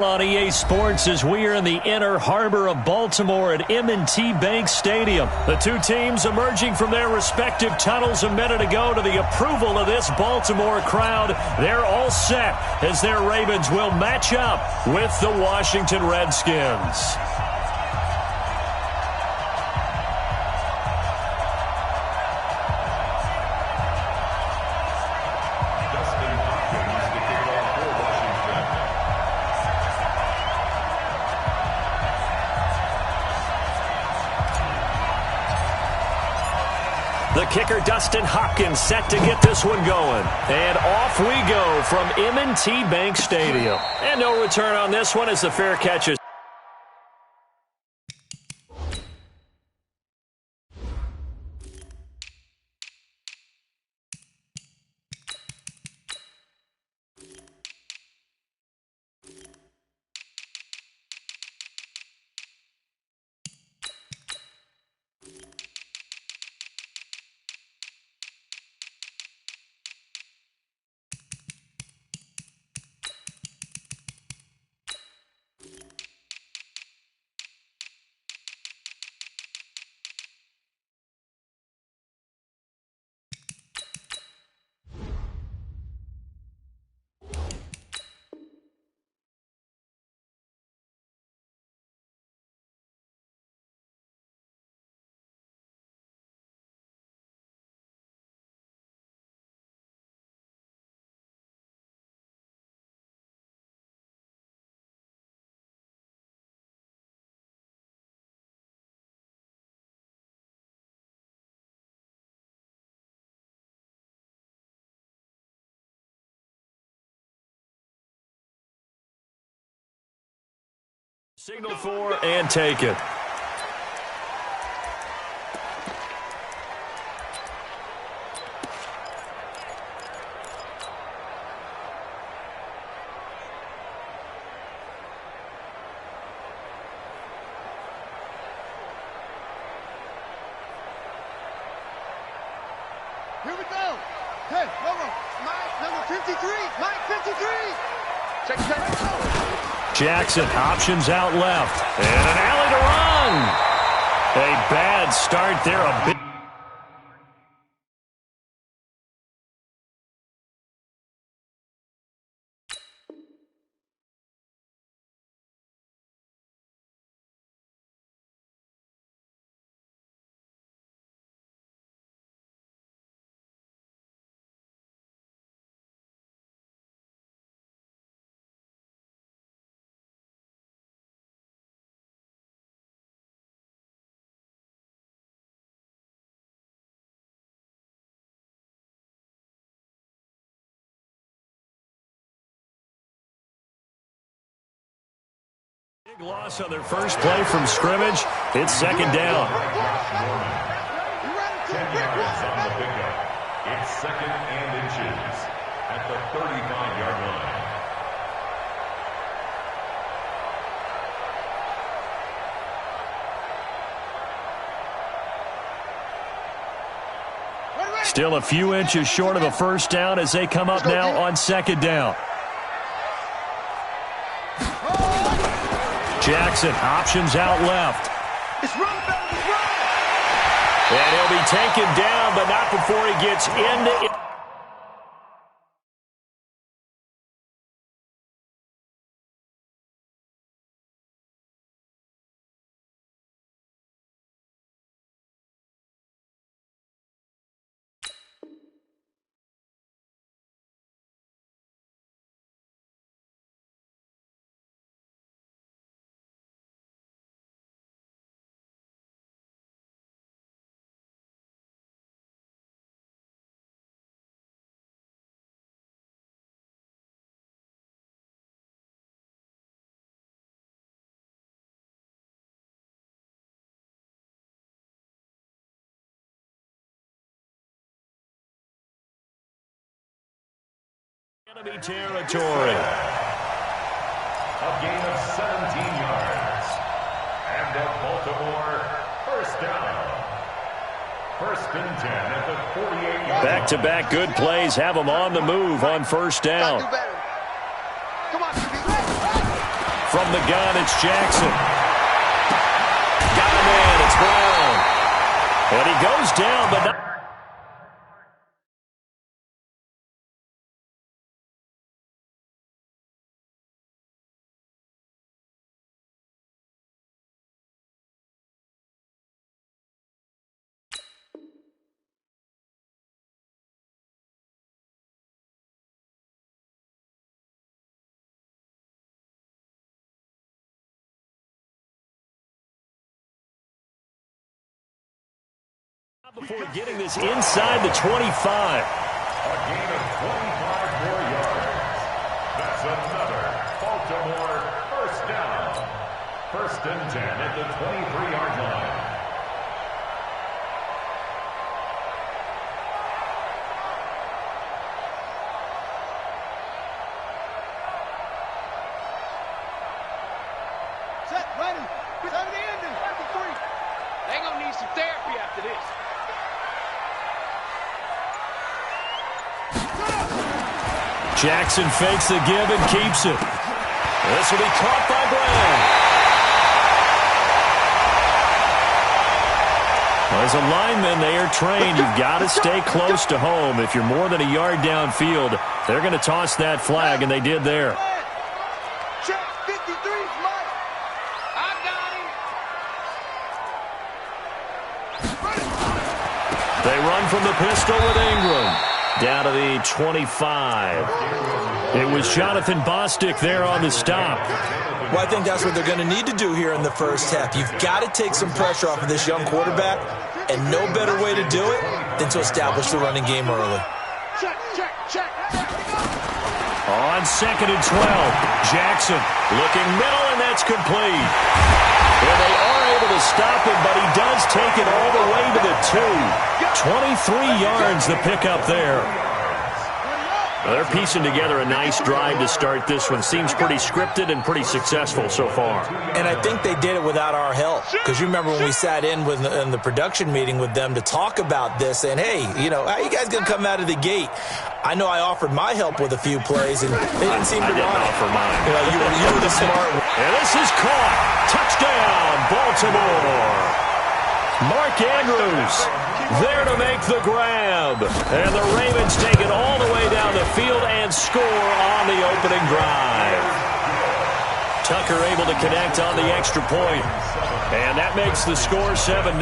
On EA Sports as we are in the inner harbor of Baltimore at M&T Bank Stadium. The two teams emerging from their respective tunnels a minute ago to the approval of this Baltimore crowd. They're all set as their Ravens will match up with the Washington Redskins. The kicker, Dustin Hopkins, set to get this one going. And off we go from M&T Bank Stadium. And no return on this one as the fair catch is. Signal for and take it. Here we go. Hey, number 53. Mike 53. Check. Jackson options out left. And an alley to run. A bad start there. A bit. Big loss on their first play from scrimmage. It's second down. 10 yards on the pickup. It's second and inches at the 35-yard line. Still a few inches short of a first down as they come up now on second down. Jackson options out left. It's run, it's run. And he'll be taken down, but not before he gets into it. Enemy territory. A gain of 17 yards. And a Baltimore first down. First and 10 at the 48-yard. Back-to-back good plays have them on the move on first down. Come on, From the gun, it's Jackson. Got him in. It's Brown. And he goes down, but not. Before getting this inside the 25. A gain of 25 more yards. That's another Baltimore first down. 1st and 10 at the 23-yard line. Set, ready. Return to the ending. 53. They gonna need some therapy after this. Jackson fakes the give and keeps it. This will be caught by Brown. As a lineman, they are trained. You've got to stay close to home. If you're more than a yard downfield, they're going to toss that flag, and they did there. Check, 53's Mike. I got him. They run from the pistol with Ingram. Down to the 25. It was Jonathan Bostic there on the stop. Well, I think that's what they're going to need to do here in the first half. You've got to take some pressure off of this young quarterback, and no better way to do it than to establish the running game early. Check, check, check. On 2nd and 12, Jackson looking middle, and that's complete. Well, they are able to stop him, but he does take it all the way to the 2. 23 yards the pickup there. Well, they're piecing together a nice drive to start this one. Seems pretty scripted and pretty successful so far. And I think they did it without our help. Because you remember when we sat in the production meeting with them to talk about this, and hey, you know, how you guys going to come out of the gate? I know I offered my help with a few plays, and they didn't seem to want it. I didn't offer mine. You know, you were the smart one. And this is caught. Touchdown, Baltimore. Mark Andrews there to make the grab. And the Ravens take it all the way down the field and score on the opening drive. Tucker able to connect on the extra point. And that makes the score 7-0.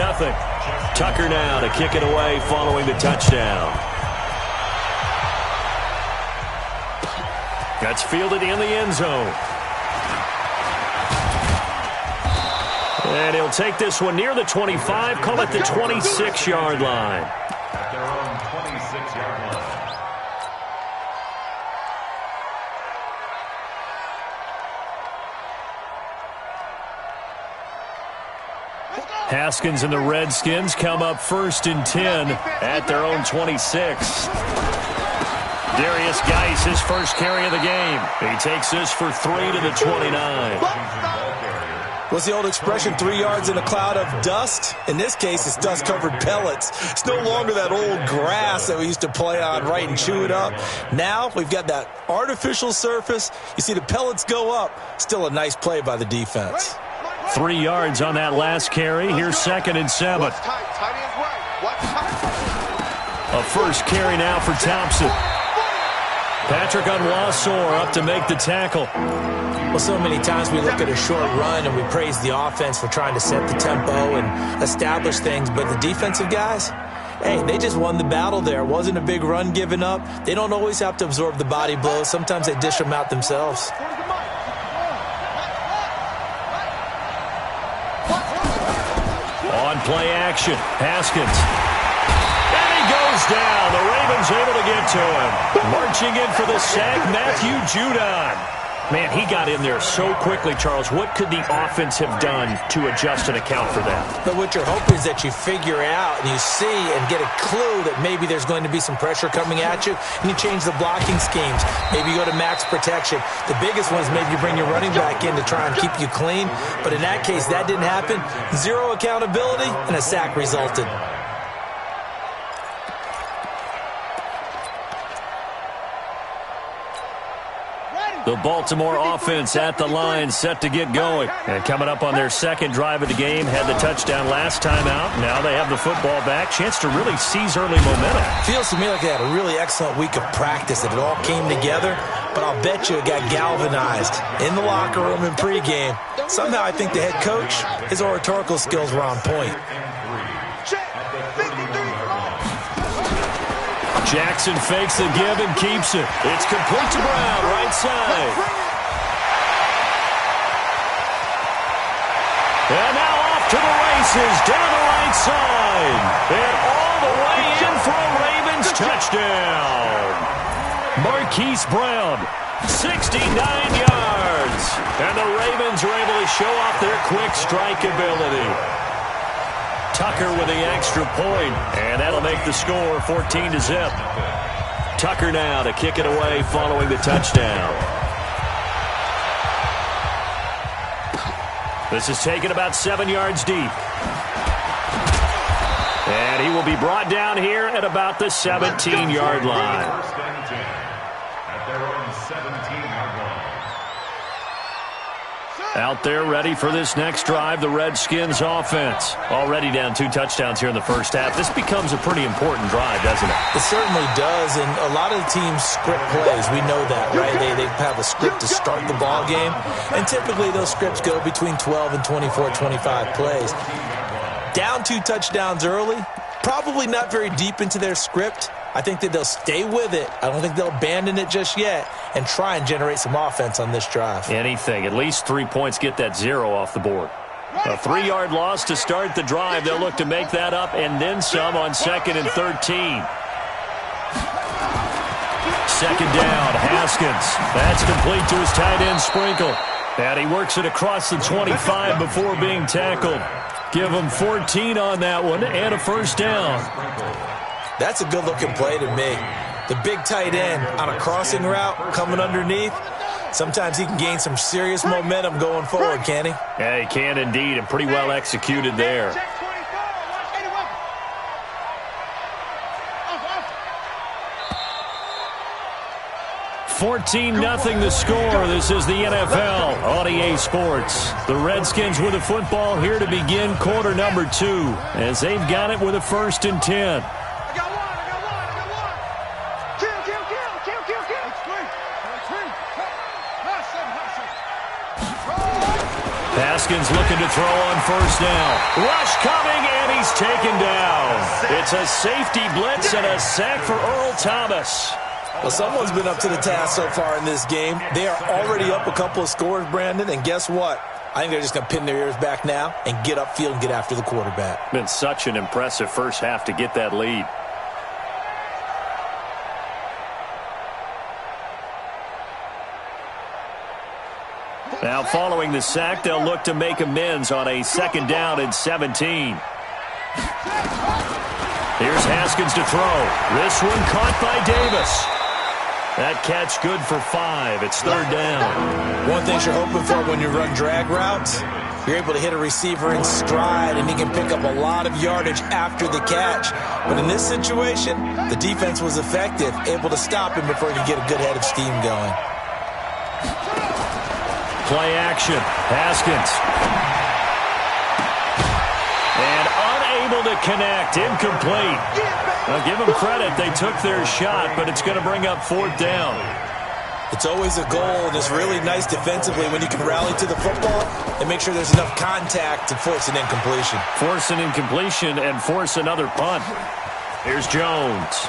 Tucker now to kick it away following the touchdown. That's fielded in the end zone. And he'll take this one near the 25, call it the 26-yard line. At their own 26-yard line. Haskins and the Redskins come up 1st and 10 at their own 26. Darius Geis, his first carry of the game. He takes this for 3 to the 29. What's the old expression, 3 yards in a cloud of dust? In this case, it's dust-covered pellets. It's no longer that old grass that we used to play on, right, and chew it up. Now we've got that artificial surface. You see the pellets go up. Still a nice play by the defense. 3 yards on that last carry. Here's 2nd and 7. A first carry now for Thompson. Patrick Onwuasor up to make the tackle. Well, so many times we look at a short run and we praise the offense for trying to set the tempo and establish things, but the defensive guys, hey, they just won the battle there. It wasn't a big run given up. They don't always have to absorb the body blows. Sometimes they dish them out themselves. On play action, Haskins. And he goes down. The Ravens able to get to him. Marching in for the sack, Matthew Judon. Man, he got in there so quickly, Charles. What could the offense have done to adjust and account for that? But what you're hoping is that you figure out and you see and get a clue that maybe there's going to be some pressure coming at you, and you change the blocking schemes. Maybe you go to max protection. The biggest one is maybe you bring your running back in to try and keep you clean. But in that case, that didn't happen. Zero accountability, and a sack resulted. The Baltimore offense at the line, set to get going. And coming up on their second drive of the game, had the touchdown last time out. Now they have the football back. Chance to really seize early momentum. Feels to me like they had a really excellent week of practice, that it all came together. But I'll bet you it got galvanized in the locker room in pregame. Somehow I think the head coach, his oratorical skills were on point. Jackson fakes the give and keeps it. It's complete to Brown, right side. And now off to the races, down the right side. And all the way in for a Ravens touchdown. Marquise Brown, 69 yards. And the Ravens are able to show off their quick strike ability. Tucker with the extra point, and that'll make the score 14-0. Tucker now to kick it away following the touchdown. This is taken about 7 yards deep. And he will be brought down here at about the 17-yard line. First and 10 at their own 17-yard line. Out there ready for this next drive, the Redskins offense. Already down 2 touchdowns here in the first half. This becomes a pretty important drive, doesn't it? It certainly does, and a lot of the teams script plays. We know that, right? They have a script to start the ball game, and typically those scripts go between 12 and 24, 25 plays. Down 2 touchdowns early, probably not very deep into their script. I think that they'll stay with it. I don't think they'll abandon it just yet and try and generate some offense on this drive. Anything. At least 3 points, get that 0 off the board. A 3-yard loss to start the drive. They'll look to make that up and then some on 2nd and 13. Second down, Haskins. That's complete to his tight end, Sprinkle. And he works it across the 25 before being tackled. Give him 14 on that one and a first down. That's a good-looking play to me. The big tight end on a crossing route coming underneath. Sometimes he can gain some serious momentum going forward, can he? Yeah, he can indeed, and pretty well executed there. 14-0 the score. This is the NFL on EA Sports. The Redskins with the football here to begin quarter number 2 as they've got it with a 1st and 10. Haskins looking to throw on 1st down. Rush coming, and he's taken down. It's a safety blitz and a sack for Earl Thomas. Well, someone's been up to the task so far in this game. They are already up a couple of scores, Brandon, and guess what? I think they're just going to pin their ears back now and get upfield and get after the quarterback. Been such an impressive first half to get that lead. Now following the sack, they'll look to make amends on a 2nd down and 17. Here's Haskins to throw. This one caught by Davis. That catch good for 5. It's 3rd down. One thing you're hoping for when you run drag routes, you're able to hit a receiver in stride, and he can pick up a lot of yardage after the catch. But in this situation, the defense was effective, able to stop him before he could get a good head of steam going. Play action. Haskins. And unable to connect. Incomplete. Now give them credit. They took their shot, but it's going to bring up 4th down. It's always a goal, and it's really nice defensively when you can rally to the football and make sure there's enough contact to force an incompletion. Force an incompletion and force another punt. Here's Jones.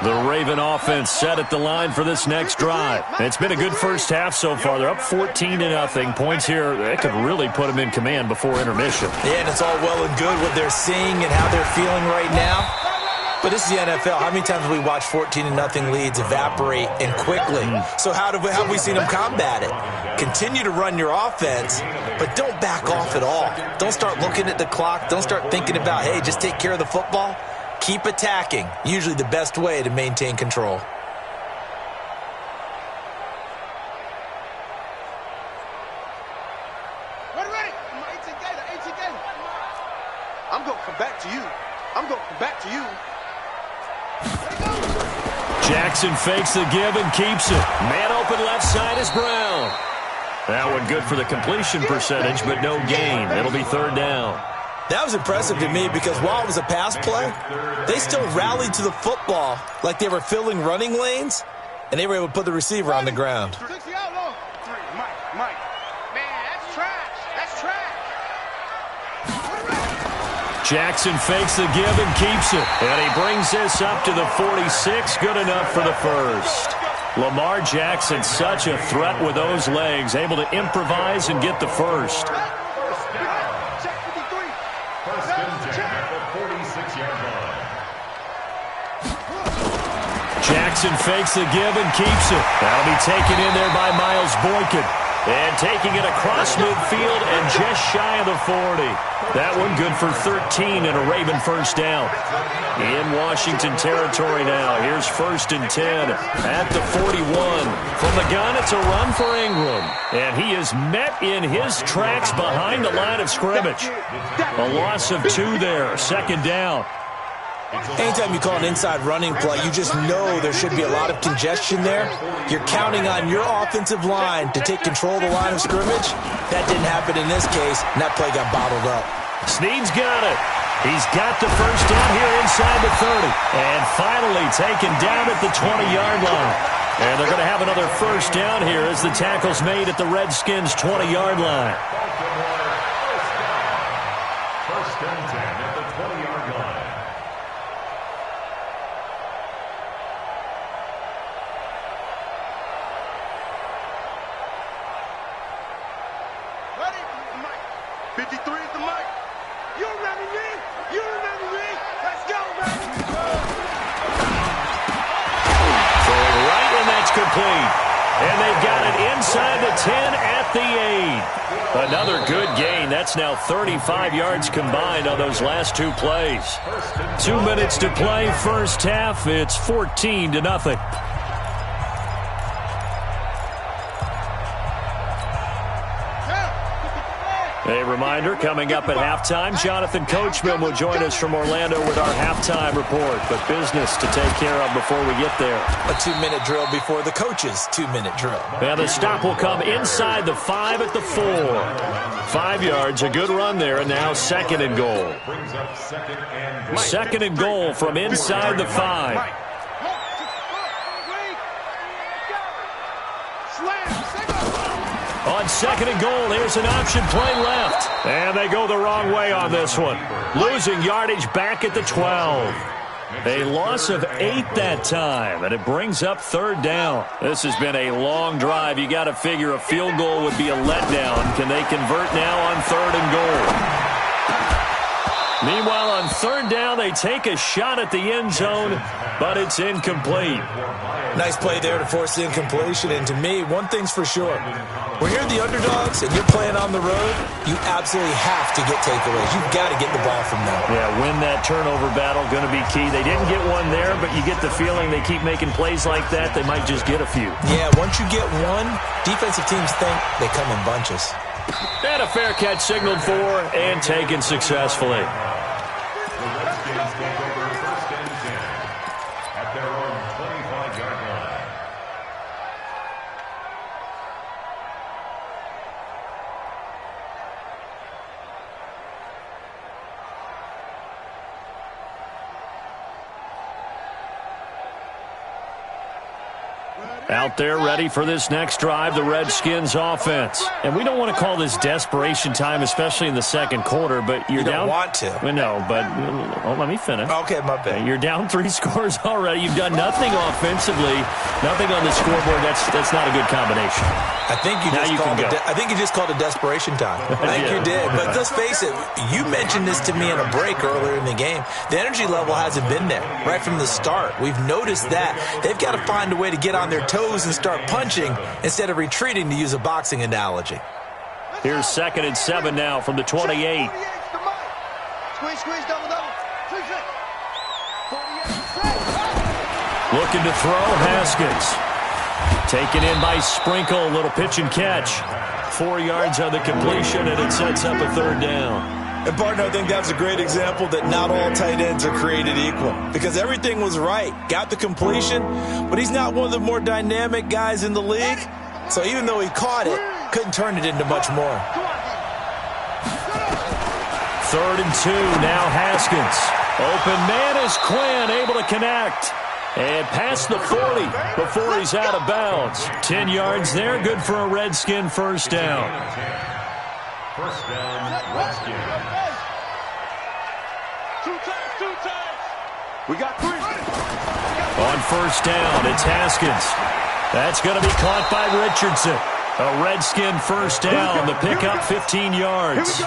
The Raven offense set at the line for this next drive. It's been a good first half so far. They're up 14-0. Points here, that could really put them in command before intermission. Yeah, and it's all well and good what they're seeing and how they're feeling right now. But this is the NFL. How many times have we watched 14-0 leads evaporate and quickly? So how have we seen them combat it? Continue to run your offense, but don't back off at all. Don't start looking at the clock. Don't start thinking about, hey, just take care of the football. Keep attacking. Usually the best way to maintain control. Ready. I'm going to come back to you. I'm going to come back to you. Jackson fakes the give and keeps it. Man open left side is Brown. That one good for the completion percentage, but no gain. It'll be third down. That was impressive to me because while it was a pass play, they still rallied to the football like they were filling running lanes, and they were able to put the receiver on the ground. Mike. Man, that's trash. That's trash. Jackson fakes the give and keeps it. And he brings this up to the 46. Good enough for the first. Lamar Jackson, such a threat with those legs, able to improvise and get the first. First and 10 at the 46-yard line. Jackson fakes the give and keeps it. That'll be taken in there by Miles Boykin. And taking it across midfield and just shy of the 40. That one good for 13 and a Raven first down. In Washington territory now. Here's first and 10 at the 41. From the gun, it's a run for Ingram. And he is met in his tracks behind the line of scrimmage. A loss of 2 there. Second down. Anytime you call an inside running play, you just know there should be a lot of congestion there. You're counting on your offensive line to take control of the line of scrimmage. That didn't happen in this case, and that play got bottled up. Snead's got it. He's got the first down here inside the 30. And finally taken down at the 20-yard line. And they're going to have another first down here as the tackle's made at the Redskins' 20-yard line. First and 10 at the 20-yard line. Ready? Mike. 53 is the mic. You remember me? You remember me? Let's go, baby. Throwing right, and that's complete. And they've got it inside the 10 at the 8. Another good gain. That's now 35 yards combined on those last 2 plays. 2 minutes to play, first half. It's 14-0. A reminder, coming up at halftime, Jonathan Coachman will join us from Orlando with our halftime report. But business to take care of before we get there. A 2-minute drill before the coach's 2-minute drill. And the stop will come inside the 5 at the 4. 5 yards, a good run there, and now second and goal. Second and goal from inside the 5. On second and goal, here's an option play left. And they go the wrong way on this one. Losing yardage back at the 12. A loss of 8 that time, and it brings up third down. This has been a long drive. You got to figure a field goal would be a letdown. Can they convert now on third and goal? Meanwhile, on third down, they take a shot at the end zone, but it's incomplete. Nice play there to force the incompletion. And to me, one thing's for sure. When you're the underdogs and you're playing on the road, you absolutely have to get takeaways. You've got to get the ball from them. Yeah, win that turnover battle, going to be key. They didn't get one there, but you get the feeling they keep making plays like that, they might just get a few. Yeah, once you get one, defensive teams think they come in bunches. And a fair catch signaled for and taken successfully. The Redskins take over first and 10 at their own 25-yard line. Out there ready for this next drive, the Redskins offense. And we don't want to call this desperation time, especially in the second quarter, but you're down. You don't want to. We know, but let me finish. Okay, my bad. You're down 3 scores already. You've done nothing offensively, nothing on the scoreboard. That's not a good combination. I think you just called it desperation time. I think you did. But let's face it, you mentioned this to me in a break earlier in the game. The energy level hasn't been there right from the start. We've noticed that. They've got to find a way to get on their toes and start punching instead of retreating, to use a boxing analogy. Here's second and 7 now from the 28. Squeeze, double. Looking to throw, Haskins. Taken in by Sprinkle, a little pitch and catch. 4 yards on the completion, and it sets up a third down. And, partner, I think that's a great example that not all tight ends are created equal because everything was right. Got the completion, but he's not one of the more dynamic guys in the league. So even though he caught it, couldn't turn it into much more. 3rd and 2, now Haskins. Open man is Quinn, able to connect. And past the 40 before he's out of bounds. 10 yards there, good for a Redskin first down. First down, Redskins. Two times. We got 3. On first down, it's Haskins. That's going to be caught by Richardson. A Redskin first down. The pickup 15 yards.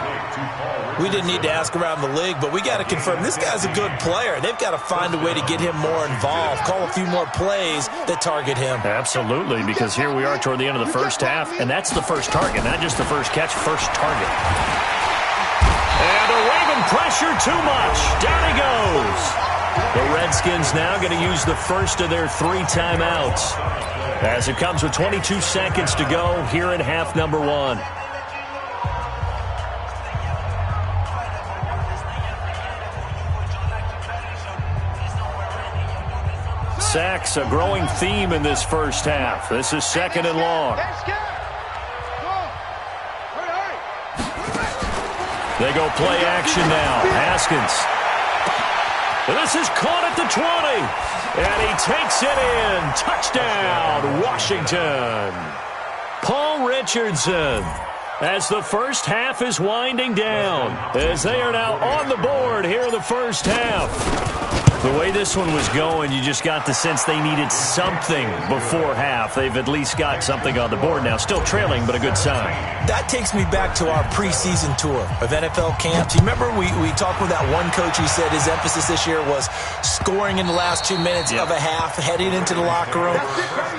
We didn't need to ask around the league, but we got to confirm this guy's a good player. They've got to find a way to get him more involved, call a few more plays that target him. Absolutely, because here we are toward the end of the first half, and that's the first target, not just the first catch, first target. And they're waving pressure too much. Down he goes. The Redskins now going to use the first of their 3 timeouts as it comes with 22 seconds to go here in half number 1. Sacks, a growing theme in this first half. This is 2nd and long. They go play action now. Haskins. This is caught at the 20. And he takes it in. Touchdown, Washington. Paul Richardson. As the first half is winding down. As they are now on the board here in the first half. The way this one was going, you just got the sense they needed something before half. They've at least got something on the board now. Still trailing, but a good sign. That takes me back to our preseason tour of NFL camps. You remember we talked with that one coach who said his emphasis this year was scoring in the last 2 minutes of a half, heading into the locker room.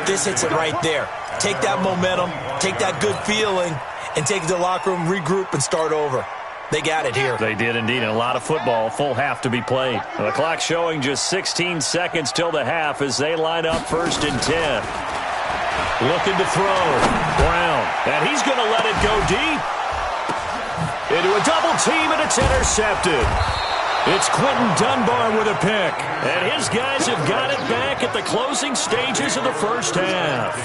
This hits it right there. Take that momentum, take that good feeling, and take it to the locker room, regroup, and start over. They got it here. They did indeed. And a lot of football, full half to be played. The clock showing just 16 seconds till the half as they line up 1st and 10. Looking to throw. Brown. And he's going to let it go deep. Into a double team, and it's intercepted. It's Quentin Dunbar with a pick. And his guys have got it back at the closing stages of the first half.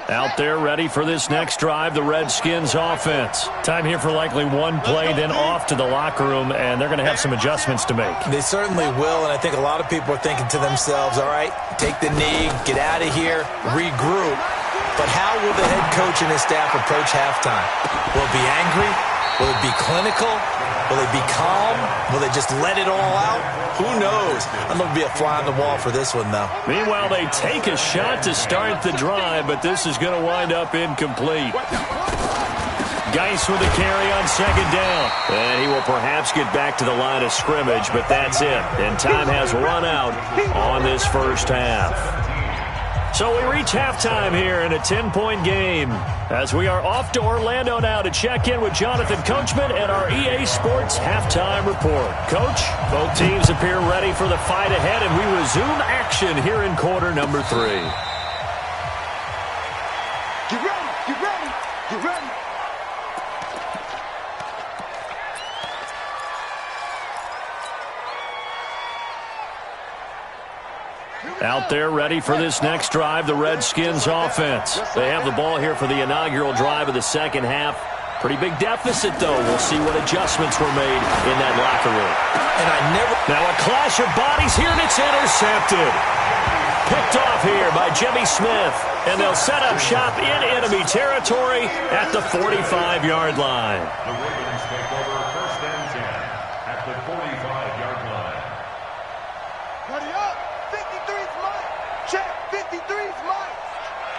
Out there ready for this next drive, the Redskins offense. Time here for likely one play, then off to the locker room, and they're going to have some adjustments to make. They certainly will, and I think a lot of people are thinking to themselves, all right, take the knee, get out of here, regroup. But how will the head coach and his staff approach halftime? Will it be angry? Will it be clinical? Will they be calm? Will they just let it all out? Who knows? I'm going to be a fly on the wall for this one, though. Meanwhile, they take a shot to start the drive, but this is going to wind up incomplete. Geis with a carry on 2nd down. And he will perhaps get back to the line of scrimmage, but that's it. And time has run out on this first half. So we reach halftime here in a 10-point game as we are off to Orlando now to check in with Jonathan Coachman and our EA Sports halftime report. Coach, both teams appear ready for the fight ahead, and we resume action here in quarter number 3. Get ready, get ready, get ready. Out there ready for this next drive, the Redskins offense. They have the ball here for the inaugural drive of the second half. Pretty big deficit, though. We'll see what adjustments were made in that locker room. Now a clash of bodies here, and it's intercepted. Picked off here by Jimmy Smith, and they'll set up shop in enemy territory at the 45-yard line. The Ravens take over 1st and 10 at the 45-yard line. Ready up. 53's mine. Check. 53's mine.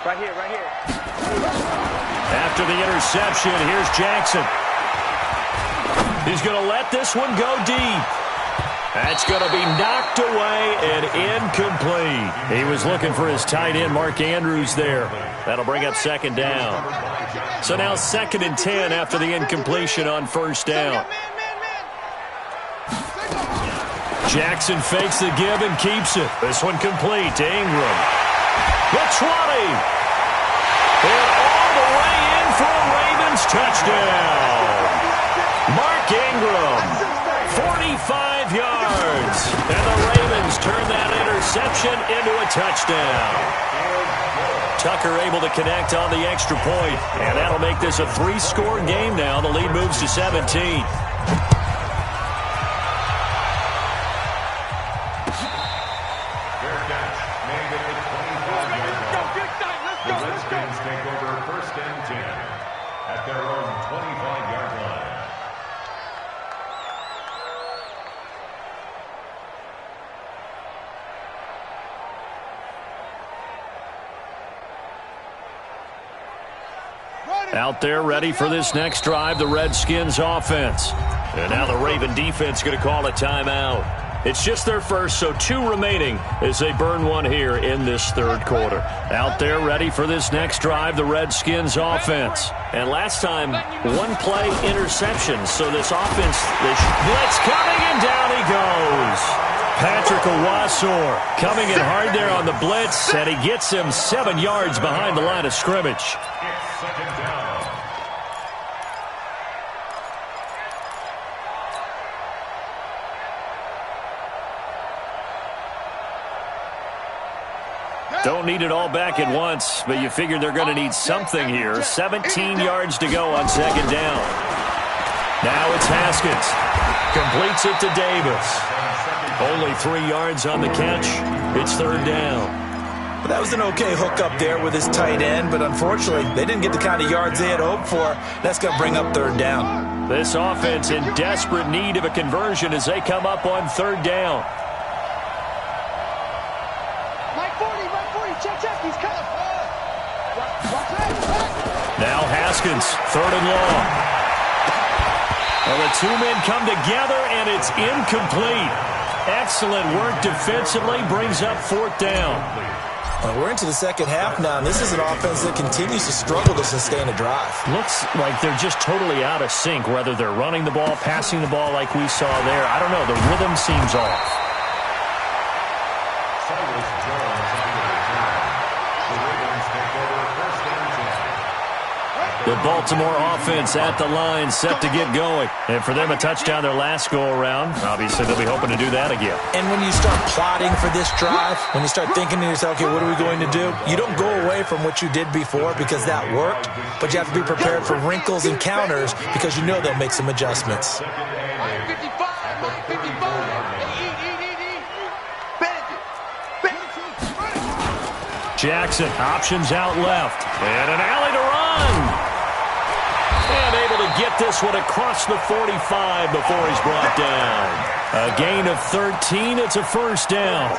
Right here, right here. After the interception, here's Jackson. He's going to let this one go deep. That's going to be knocked away and incomplete. He was looking for his tight end, Mark Andrews, there. That'll bring up 2nd down. So now 2nd and 10 after the incompletion on 1st down. Jackson fakes the give and keeps it. This one complete to Ingram. The 20. And touchdown. Mark Ingram, 45 yards. And the Ravens turn that interception into a touchdown. Tucker able to connect on the extra point, and that'll make this a 3-score game now. The lead moves to 17. Out there ready for this next drive, the Redskins offense. And now the Raven defense going to call a timeout. It's just their first, so 2 remaining as they burn one here in this third quarter. Out there ready for this next drive, the Redskins offense. And last time, 1-play interception. So this offense, this blitz coming, and down he goes. Patrick Owasor coming in hard there on the blitz, and he gets him 7 yards behind the line of scrimmage. It's second down. Don't need it all back at once, but you figure they're going to need something here. 17 yards to go on second down. Now it's Haskins. Completes it to Davis. Only 3 yards on the catch. It's third down. Well, that was an okay hook up there with his tight end, but unfortunately, they didn't get the kind of yards they had hoped for. That's going to bring up third down. This offense in desperate need of a conversion as they come up on third down. Now Haskins, third and long. Well, the 2 men come together, and it's incomplete. Excellent work defensively, brings up fourth down. Well, we're into the second half now, and this is an offense that continues to struggle to sustain a drive. Looks like they're just totally out of sync, whether they're running the ball, passing the ball like we saw there. I don't know, the rhythm seems off. The Baltimore offense at the line, set to get going. And for them, a touchdown their last go-around. Obviously, they'll be hoping to do that again. And when you start plotting for this drive, when you start thinking to yourself, okay, what are we going to do? You don't go away from what you did before because that worked, but you have to be prepared for wrinkles and counters because you know they'll make some adjustments. Jackson, options out left. And an alley to run. And able to get this one across the 45 before he's brought down. A gain of 13. It's a first down.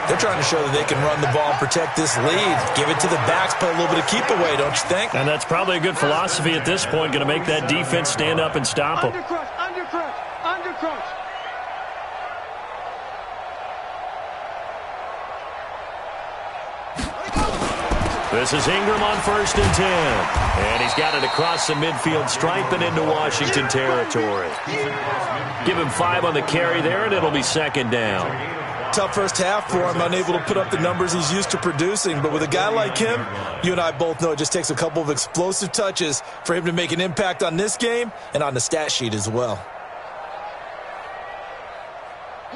They're trying to show that they can run the ball and protect this lead. Give it to the backs, play a little bit of keep away, don't you think? And that's probably a good philosophy at this point. Going to make that defense stand up and stop them. Undercrush. This is Ingram on 1st and 10. And he's got it across the midfield stripe and into Washington territory. Give him 5 on the carry there, and it'll be second down. Tough first half for him, unable to put up the numbers he's used to producing. But with a guy like him, you and I both know it just takes a couple of explosive touches for him to make an impact on this game and on the stat sheet as well.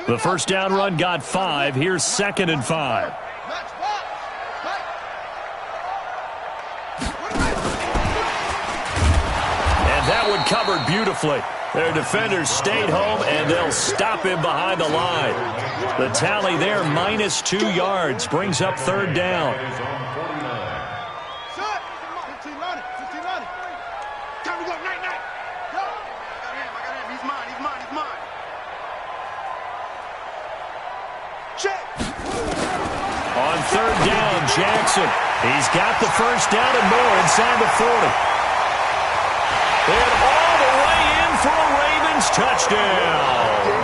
The first down run got 5. Here's 2nd and 5. That one covered beautifully. Their defenders stayed home, and they'll stop him behind the line. The tally there, minus 2 yards, brings up third down. On third down, Jackson. He's got the first down and more inside the 40. And all the way in for a Ravens touchdown.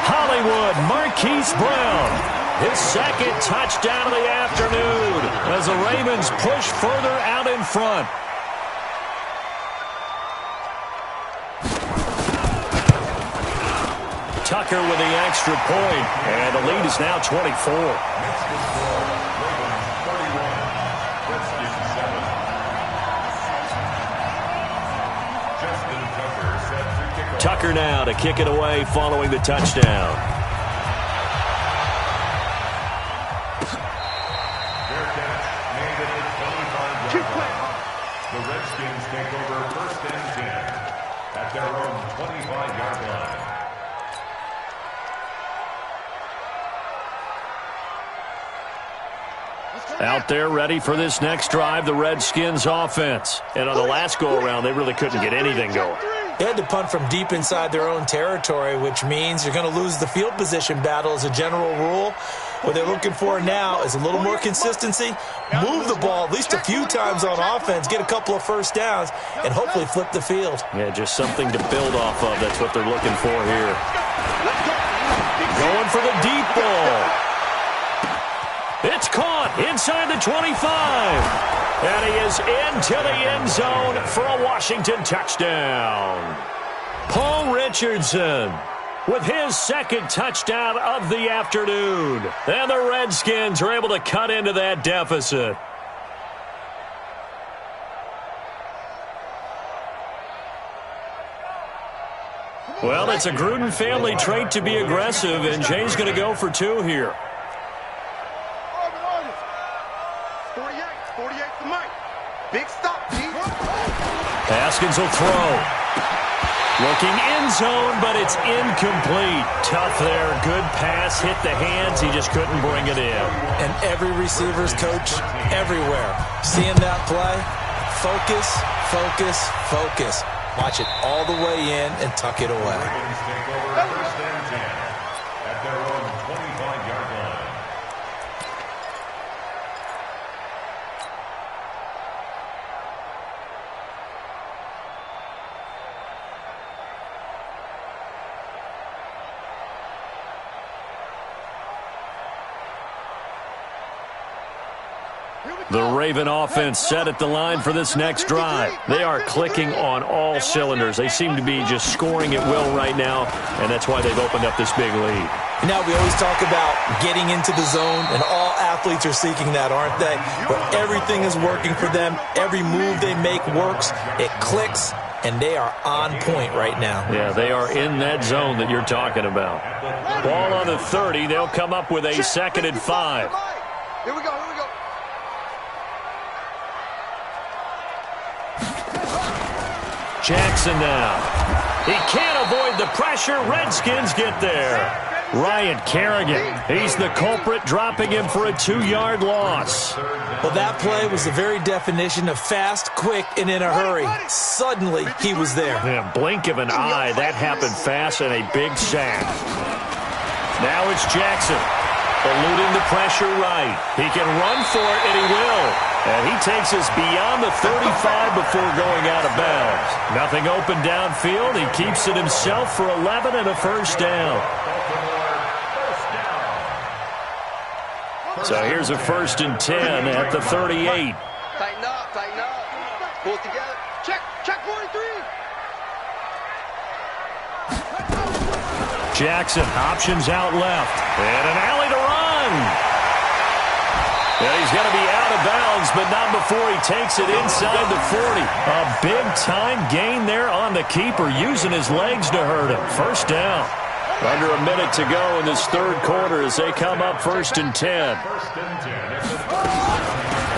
Hollywood Marquise Brown, his 2nd touchdown of the afternoon as the Ravens push further out in front. Tucker with the extra point, and the lead is now 24. Tucker now to kick it away following the touchdown. Their catch made at the 25-yard line. The Redskins take over 1st and 10 at their own 25-yard line. Out there ready for this next drive, the Redskins offense. And on the last go-around, they really couldn't get anything going. They had to punt from deep inside their own territory, which means you're going to lose the field position battle as a general rule. What they're looking for now is a little more consistency, move the ball at least a few times on offense, get a couple of first downs, and hopefully flip the field. Yeah, just something to build off of. That's what they're looking for here. Going for the deep ball. It's caught inside the 25. And he is into the end zone for a Washington touchdown. Paul Richardson with his second touchdown of the afternoon. And the Redskins are able to cut into that deficit. Well, it's a Gruden family trait to be aggressive, and Jay's going to go for 2 here. 48 to Mike. Big stop, G. Haskins will throw. Looking end zone, but it's incomplete. Tough there. Good pass. Hit the hands. He just couldn't bring it in. And every receiver's coach everywhere. Seeing that play, focus, focus, focus. Watch it all the way in and tuck it away. Ravens take over 1st and 10 at their own 25-yard line. The Raven offense set at the line for this next drive. They are clicking on all cylinders. They seem to be just scoring at will right now, and that's why they've opened up this big lead. Now, we always talk about getting into the zone, and all athletes are seeking that, aren't they? Where everything is working for them. Every move they make works. It clicks, and they are on point right now. Yeah, they are in that zone that you're talking about. Ball on the 30. They'll come up with a 2nd and 5. Here we go, here we go. Jackson now. He can't avoid the pressure. Redskins get there. Ryan Kerrigan, he's the culprit, dropping him for a 2-yard loss. Well, that play was the very definition of fast, quick, and in a hurry. Suddenly, he was there. In a blink of an eye, that happened fast, and a big sack. Now it's Jackson, eluding the pressure right. He can run for it, and he will. And he takes us beyond the 35 before going out of bounds. Nothing open downfield. He keeps it himself for 11 and a first down. So here's a 1st and 10 at the 38. Tighten up, tighten up. Pull it together. Check 43. Jackson options out left. And an alley to run. And he's going to be out of bounds, but not before he takes it inside the 40. A big-time gain there on the keeper, using his legs to hurt him. First down. Under a minute to go in this 3rd quarter as they come up 1st and 10.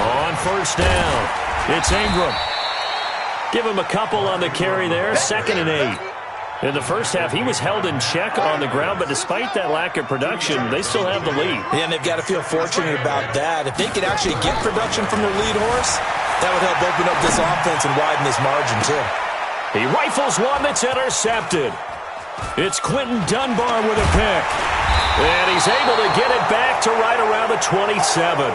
On 1st down, it's Ingram. Give him a couple on the carry there, 2nd and 8. In the first half, he was held in check on the ground, but despite that lack of production, they still have the lead. Yeah, and they've got to feel fortunate about that. If they could actually get production from their lead horse, that would help open up this offense and widen this margin, too. He rifles one that's intercepted. It's Quentin Dunbar with a pick. And he's able to get it back to right around the 27.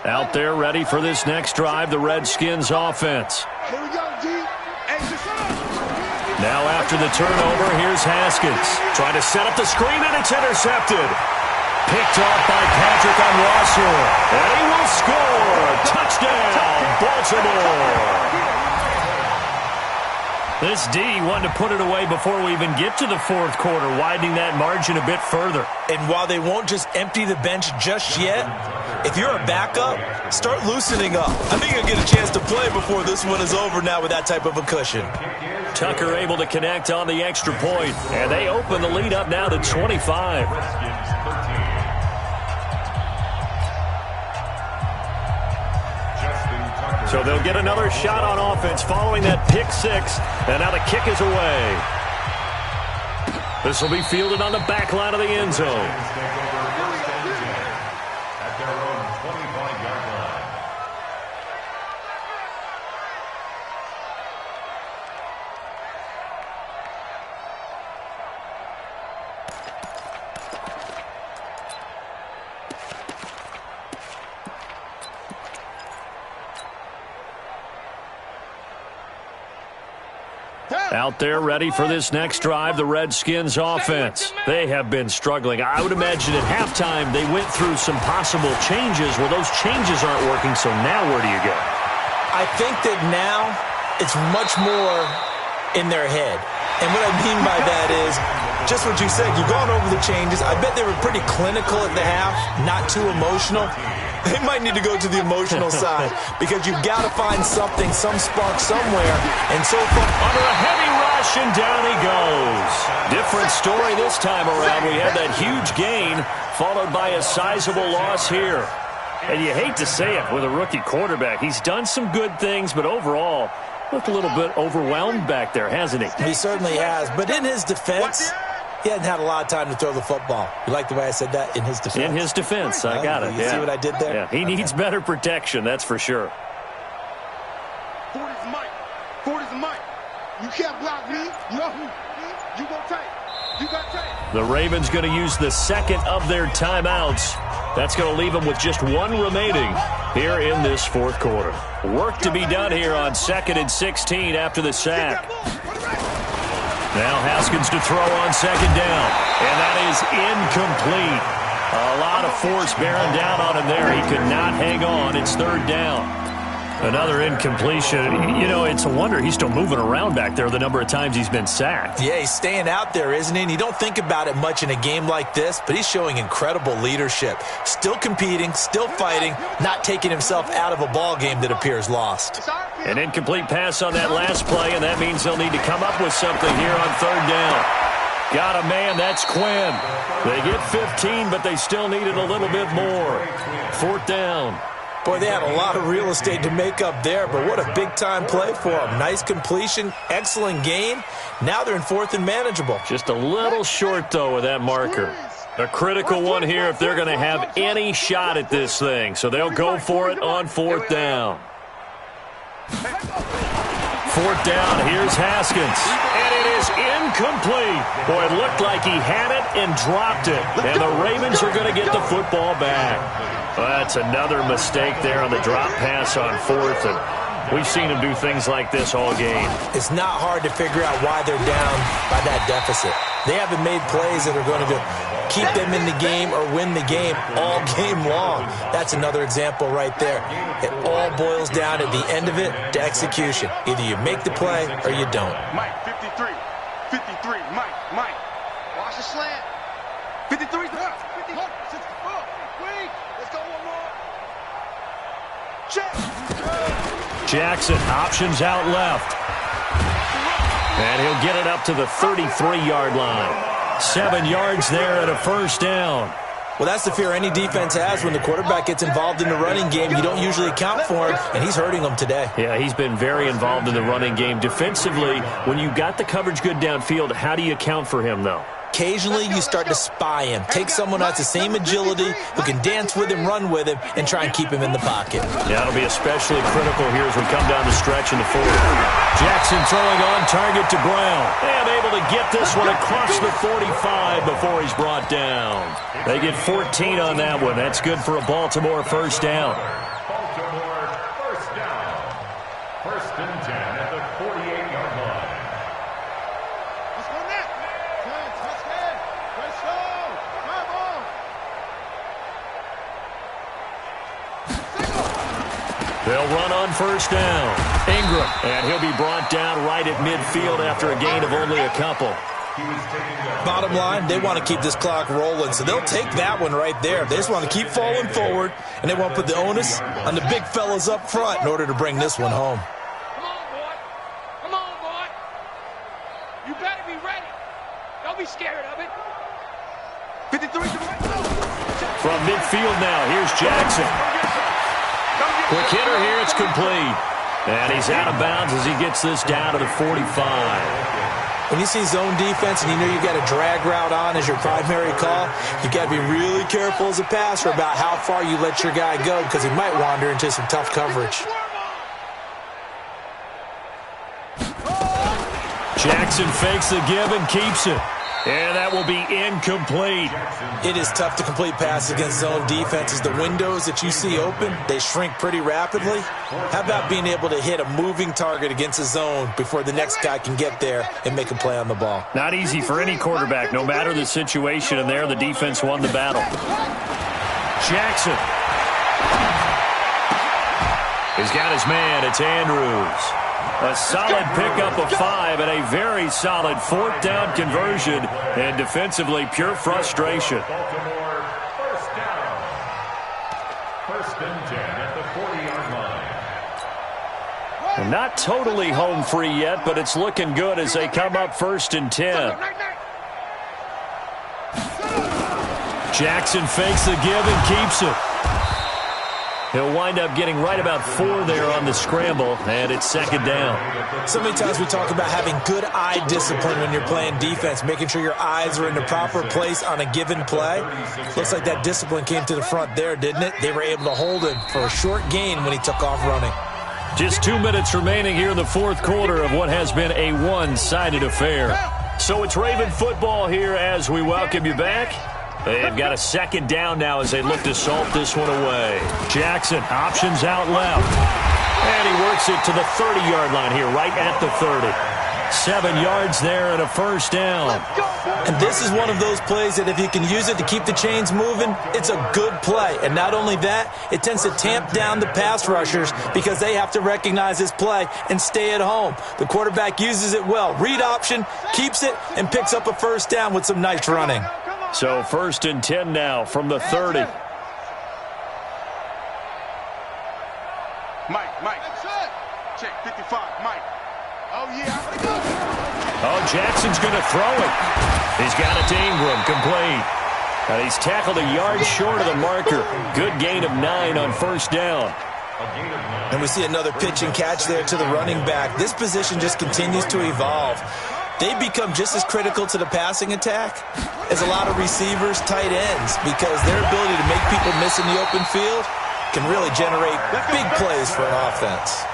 Out there ready for this next drive, the Redskins offense. Here we go, G. Now after the turnover, here's Haskins. Trying to set up the screen, and it's intercepted. Picked off by Patrick on Russell. And he will score. Touchdown, Baltimore. This D wanted to put it away before we even get to the fourth quarter, widening that margin a bit further. And while they won't just empty the bench just yet, if you're a backup, start loosening up. I think you'll get a chance to play before this one is over now with that type of a cushion. Tucker able to connect on the extra point, and they open the lead up now to 25. So they'll get another shot on offense following that pick six, and now the kick is away. This will be fielded on the back line of the end zone. At their own 25-yard line. Out there ready for this next drive, the Redskins offense. They have been struggling. I would imagine at halftime they went through some possible changes. Well, those changes aren't working, so now where do you go? I think that now it's much more in their head. And what I mean by that is just what you said. You've gone over the changes. I bet they were pretty clinical at the half, not too emotional. They might need to go to the emotional side because you've got to find something, some spark somewhere. And so far, under a heavy rush, and down he goes. Different story this time around. We had that huge gain followed by a sizable loss here. And you hate to say it with a rookie quarterback. He's done some good things, but overall, looked a little bit overwhelmed back there, hasn't he? He certainly has. But in his defense, he hasn't had a lot of time to throw the football. You like the way I said that? In his defense? In his defense. I got it. You see what I did there? Yeah, he needs better protection, that's for sure. 40's Mike. 40's Mike. You can't block me. You go tight. You got tight. The Ravens going to use the second of their timeouts. That's going to leave them with just one remaining here in this fourth quarter. Work to be done here on 2nd and 16 after the sack. Now Haskins to throw on second down. And that is incomplete. A lot of force bearing down on him there. He could not hang on. It's third down. Another incompletion. You know, it's a wonder he's still moving around back there the number of times he's been sacked. Yeah, he's staying out there, isn't he? And you don't think about it much in a game like this, but he's showing incredible leadership. Still competing, still fighting, not taking himself out of a ball game that appears lost. An incomplete pass on that last play, and that means they'll need to come up with something here on third down. Got a man, that's Quinn. They get 15, but they still needed a little bit more. Fourth down. Boy, they had a lot of real estate to make up there, but what a big-time play for them. Nice completion, excellent gain. Now they're in fourth and manageable. Just a little short, though, with that marker. A critical one here if they're going to have any shot at this thing. So they'll go for it on fourth down. Fourth down, here's Haskins. And it is incomplete. Boy, it looked like he had it and dropped it. And the Ravens are going to get the football back. That's another mistake there on the drop pass on fourth. And we've seen him do things like this all game. It's not hard to figure out why they're down by that deficit. They haven't made plays that are going to keep them in the game or win the game all game long. That's another example right there. It all boils down at the end of it to execution. Either you make the play or you don't. Mike, 53. 53. Mike. Watch the slant. 53. 54. 64. Wait. Let's go one more. Check. Jackson options out left. And he'll get it up to the 33-yard line. 7 yards there and a first down. Well, that's the fear any defense has when the quarterback gets involved in the running game. You don't usually account for him, and he's hurting them today. Yeah, he's been very involved in the running game. Defensively, when you got the coverage good downfield, how do you account for him, though? Occasionally, you start to spy him. Take someone who has the same agility, who can dance with him, run with him, and try and keep him in the pocket. Yeah, it'll be especially critical here as we come down the stretch in the fourth. Jackson throwing on target to Brown. And able to get this one across the 45 before he's brought down. They get 14 on that one. That's good for a Baltimore first down. They'll run on first down. Ingram, and he'll be brought down right at midfield after a gain of only a couple. Bottom line, they want to keep this clock rolling, so they'll take that one right there. They just want to keep falling forward, and they want to put the onus on the big fellas up front in order to bring this one home. Come on, boy. Come on, boy. You better be ready. Don't be scared of it. 53 to the right. From midfield now, here's Jackson. Quick hitter here, it's complete. And he's out of bounds as he gets this down to the 45. When you see zone defense and you know you've got a drag route on as your primary call, you've got to be really careful as a passer about how far you let your guy go because he might wander into some tough coverage. Jackson fakes the give and keeps it. And that will be incomplete. It is tough to complete passes against zone defenses. The windows that you see open, they shrink pretty rapidly. How about being able to hit a moving target against a zone before the next guy can get there and make a play on the ball? Not easy for any quarterback, no matter the situation, and there the defense won the battle. Jackson. He's got his man. It's Andrews. A solid pickup of 5 and a very solid fourth down conversion, and defensively pure frustration. Baltimore, first down. First and 10 at the 40-yard line. And not totally home free yet, but it's looking good as they come up first and 10. Jackson fakes the give and keeps it. He'll wind up getting right about 4 there on the scramble, and it's second down. So many times we talk about having good eye discipline when you're playing defense, making sure your eyes are in the proper place on a given play. Looks like that discipline came to the front there, didn't it? They were able to hold him for a short gain when he took off running. Just 2 minutes remaining here in the fourth quarter of what has been a one-sided affair. So it's Raven football here as we welcome you back. They've got a second down now as they look to salt this one away. Jackson options out left. And he works it to the 30-yard line here, right at the 30. 7 yards there and a first down. And this is one of those plays that if you can use it to keep the chains moving, it's a good play. And not only that, it tends to tamp down the pass rushers because they have to recognize this play and stay at home. The quarterback uses it well. Read option, keeps it, and picks up a first down with some nice running. So first and 10 now from the 30. Mike. Check 55, Mike. Oh, yeah. Oh, Jackson's going to throw it. He's got it to Ingram, complete. And he's tackled a yard short of the marker. Good gain of 9 on first down. And we see another pitch and catch there to the running back. This position just continues to evolve. They become just as critical to the passing attack as a lot of receivers, tight ends, because their ability to make people miss in the open field can really generate big plays for an offense.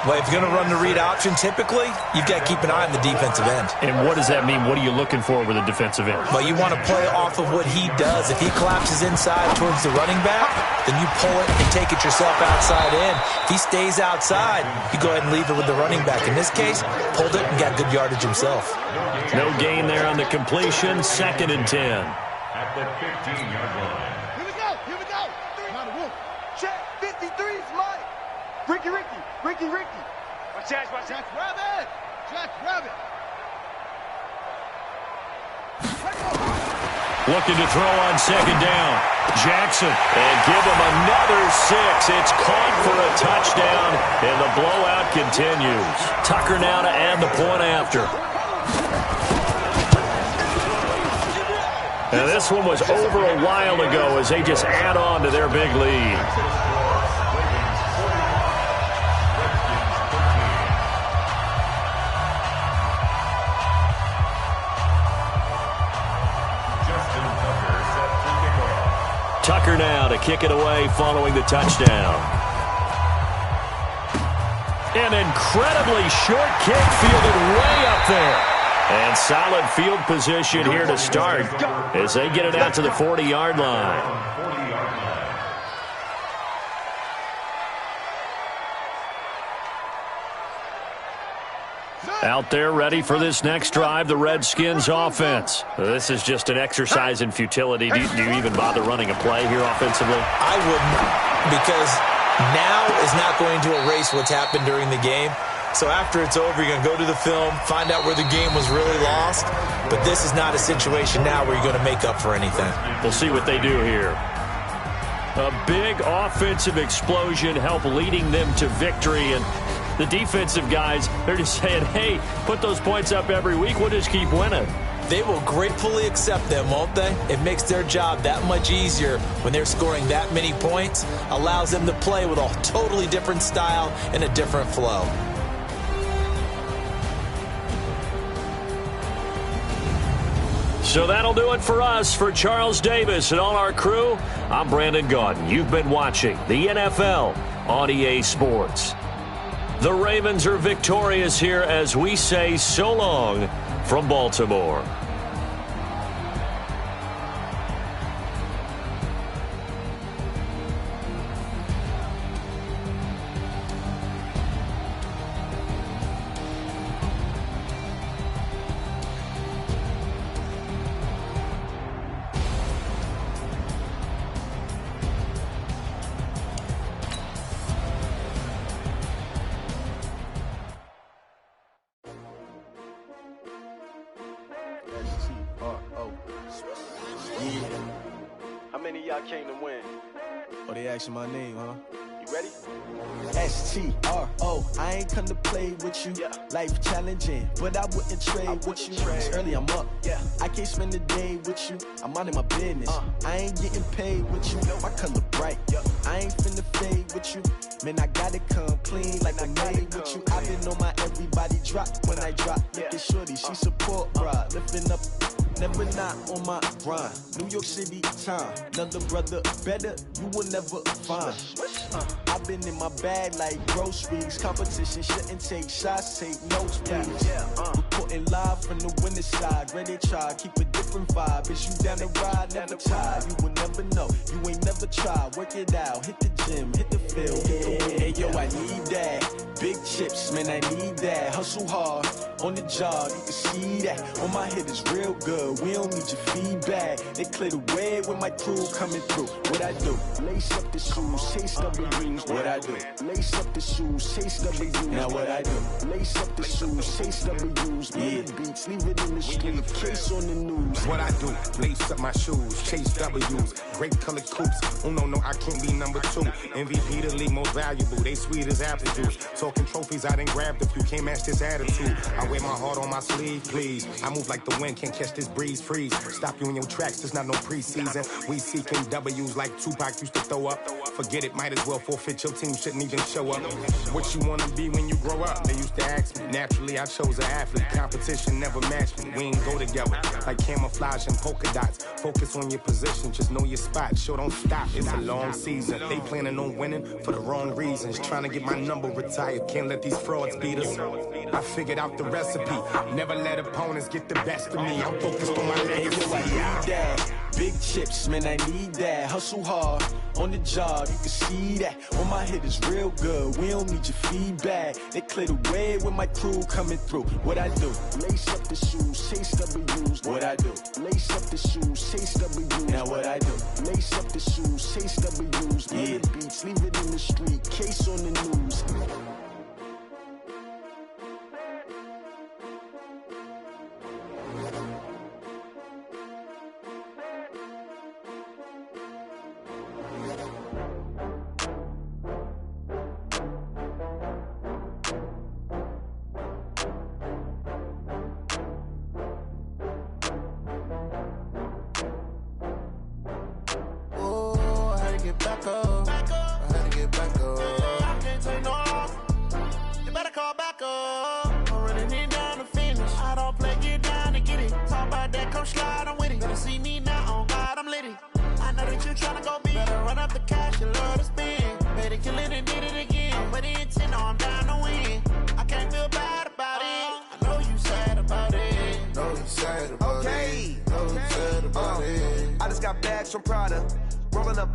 Well, if you're going to run the read option, typically, you've got to keep an eye on the defensive end. And what does that mean? What are you looking for with a defensive end? Well, you want to play off of what he does. If he collapses inside towards the running back, then you pull it and take it yourself outside in. If he stays outside, you go ahead and leave it with the running back. In this case, pulled it and got good yardage himself. No gain there on the completion. Second and 10. At the 15-yard line. Here we go. Check 53's Mike. Ricky. Watch that. Jack Rabbit. Looking to throw on second down. Jackson, and give him another 6. It's caught for a touchdown, and the blowout continues. Tucker now to add the point after. And this one was over a while ago as they just add on to their big lead. Tucker now to kick it away following the touchdown. An incredibly short kick fielded way up there. And solid field position here to start as they get it out to the 40-yard line. Out there ready for this next drive, the Redskins offense. This is just an exercise in futility. Do you even bother running a play here offensively? I wouldn't, because now is not going to erase what's happened during the game. So after it's over, you're going to go to the film, find out where the game was really lost. But this is not a situation now where you're going to make up for anything. We'll see what they do here. A big offensive explosion helped leading them to victory. And the defensive guys, they're just saying, hey, put those points up every week. We'll just keep winning. They will gratefully accept them, won't they? It makes their job that much easier when they're scoring that many points. Allows them to play with a totally different style and a different flow. So that'll do it for us. For Charles Davis and all our crew, I'm Brandon Gaudin. You've been watching the NFL on EA Sports. The Ravens are victorious here as we say so long from Baltimore. How many of y'all came to win? Oh, they asking my name, huh? You ready? S-T-R-O, I ain't come to play with you. Yeah. Life challenging, but I wouldn't trade with you. It's early, I'm up. Yeah. I can't spend the day with you. I'm minding my business. I ain't getting paid with you. My color bright. Yeah. I ain't finna fade with you. Man, I gotta come clean like I'm made with you. I've been on my everybody drop when I drop. Look at shorty, she support broad. Lifting up, never not on my grind. New York City time. Another brother better, you will never find. I've been in my bag like groceries. Competition shouldn't take shots, take notes, please. Reporting live from the winning side. Ready to try, keep a different vibe. Is you down the ride, never tired. You will never know, you ain't never tried. Work it out, hit the gym, hit the field, hit the wind. Hey yo, I need that. Big chips, man, I need that. Hustle hard, on the job, you can see that. On my head is real good, we don't need your feedback. They clear the way with my crew coming through. What I do? Lace up the shoes, chase W's. What I do? Lace up the shoes, chase W's. Now what I do? Lace up the shoes, chase W's. Yeah. Beats, leave it in the street, case on the news. What I do? Lace up my shoes, chase W's. Great colored coops. Oh no, I can't be number 2. MVP the league most valuable. They sweet as apple juice. Talking trophies, I done grabbed a few. Can't match this attitude. I wear my heart on my sleeve, please. I move like the wind, can't catch this breeze, freeze. Stop you in your tracks, there's not no preseason. We seeking W's like Tupac used to throw up. Forget it, might as well forfeit. Your team shouldn't even show up. What you wanna be when you grow up? They used to ask me. Naturally, I chose an athlete. Competition never matched me. We ain't go together like camouflage and polka dots. Focus on your position, just know your spot. Sure, don't stop. It's a long season. They planning on winning for the wrong reasons. Trying to get my number retired. Can't let these frauds beat us. I figured out the recipe. Never let opponents get the best of me. I'm focused on my legacy. Big chips, man, I need that. Hustle hard, on the job, you can see that. On my head is real good, we don't need your feedback. They clear the way with my crew coming through. What I do? Lace up the shoes, chase W's. What I do? Lace up the shoes, chase W's. Now what I do? Lace up the shoes, chase W's. Yeah. Beats, leave it in the street, case on the news. From Prada, rolling up.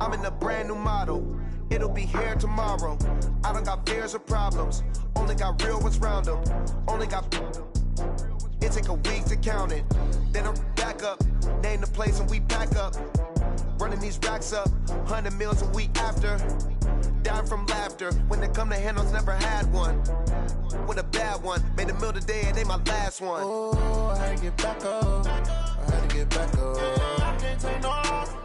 I'm in a brand new model. It'll be here tomorrow. I don't got fears or problems. Only got real ones round them. Only got. It take a week to count it. Then I'm back up. Name the place and we pack up. Running these racks up, 100 meals a week after. Dying from laughter. When it come to handles, never had one. With a bad one, made a meal today and they my last one. Oh, I had to get back up. I had to get back up. I can't take no off.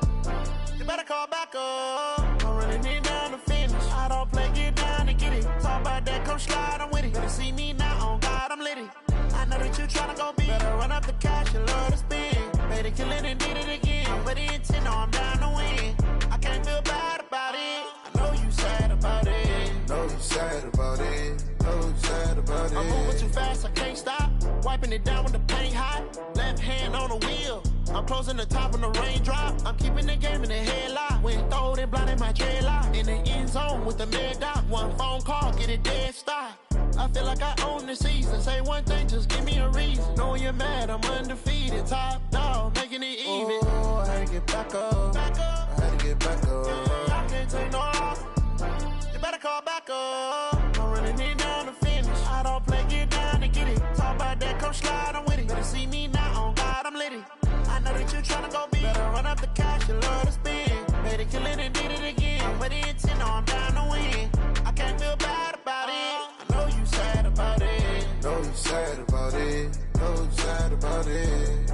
You better call back up. I'm running it down to finish. I don't play, get down to get it. Talk about that, come slide, I'm with it. Better see me now, on God, I'm litty. I know that you tryna go big. Better run up the cash and love to spend. Made it, kill it, and did it again. But the intent, no, I'm down to win. I can't feel bad about it. I know you sad about it. Know you sad about it. Know you sad about it. I'm moving too fast, I can't stop. Wiping it down with the paint hot. Left hand on the wheel. I'm closing the top when the raindrop. I'm keeping the game in the headlock. When throwed and blinded my dreadlock. In the end zone with the mid dot. One phone call, get it dead stop. I feel like I own the season. Say one thing, just give me a reason. Knowing you're mad, I'm undefeated. Top dog, making it even. Oh, I had to get back up. Back up. I had to get back up. I can't take no off. You better call back up. I'm running it down to finish. I don't play, get down to get it. Talk about that, come slide, I'm with it. Better see me now, on God, I'm litty. I know that you tryna go big. Better run up the cash, you love to spend. Made it, kill it, and did it again. But the intent, no, I'm down to win. I can't feel bad about it. I know you sad about it. Know you sad about it. Know you sad about it.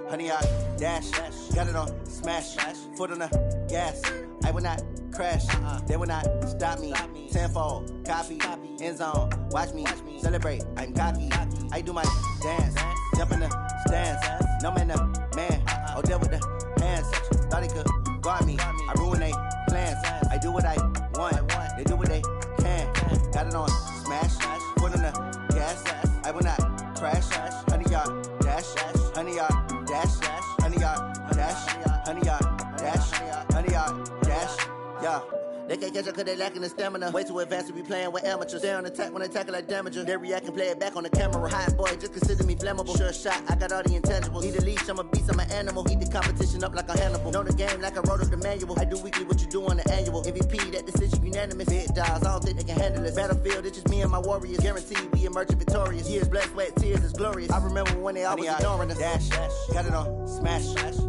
Honey, I dash, got it on smash, foot on the gas. I will not crash, they will not stop me. Tenfold, copy, end zone, watch me celebrate. I'm cocky, I do my dance, jump in the stands. No man, the man, oh, deal with the hands. Thought he could guard me, I ruin they plans. I do what I want, they do what they can. Got it on smash, foot on the gas. I will not crash, honey, y'all dash, honey, y'all dash, honey, y'all dash, honey, y'all dash, honey, y'all dash, yeah. They can't catch up cause they lacking the stamina. Way too advanced to be playing with amateurs. Stay on attack when they tackle like damager. They react and play it back on the camera. Hot boy, just consider me flammable. Sure shot, I got all the intangibles. Need a leash, I'm a beast, I'm an animal. Eat the competition up like a Hannibal. Know the game like I wrote up the manual. I do weekly what you do on the annual. MVP, that decision unanimous. Big dogs, I don't think they can handle it. Battlefield, it's just me and my warriors. Guaranteed we emerging victorious. Years, blood, sweat, tears, is glorious. I remember when they always ignoring us. Dash, got it on smash,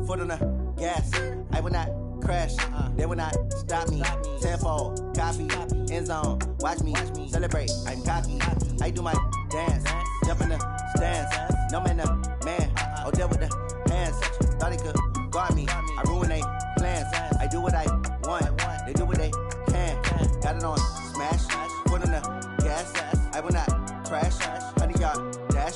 foot on the gas. I will not crash, they will not stop me. Tenfold, copy, end zone, watch me celebrate. I'm cocky, I do my dance, jump in the stands. No man, the man, oh, deal with the hands. Thought he could guard me, I ruin they plans. I do what I want, they do what they can. Got it on smash, foot on the gas. I will not crash, honey, y'all dash,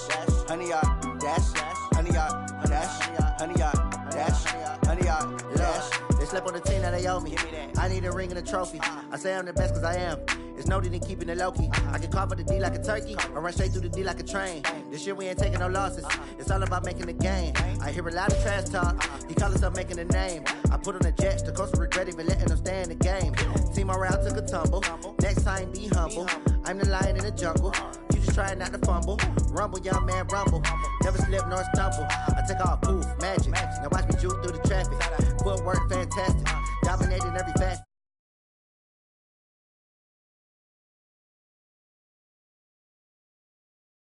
honey, y'all dash, honey, y'all dash, honey, y'all dash, honey, y'all dash. They slept on the team that they owe me. I need a ring and a trophy. I say I'm the best cause I am. It's no need in keeping it low-key. I can carve up the D like a turkey or run straight through the D like a train. This year we ain't taking no losses. It's all about making the game. I hear a lot of trash talk. He call himself making a name. I put on the Jets. The coach will regret even letting them stay in the game. Team morale took a tumble. Next time be humble. I'm the lion in the jungle. You just trying not to fumble. Rumble, young man, rumble. Never slip nor stumble. I take off, poof, magic. Now watch me juke through the traffic. Footwork fantastic. Dominating every facet.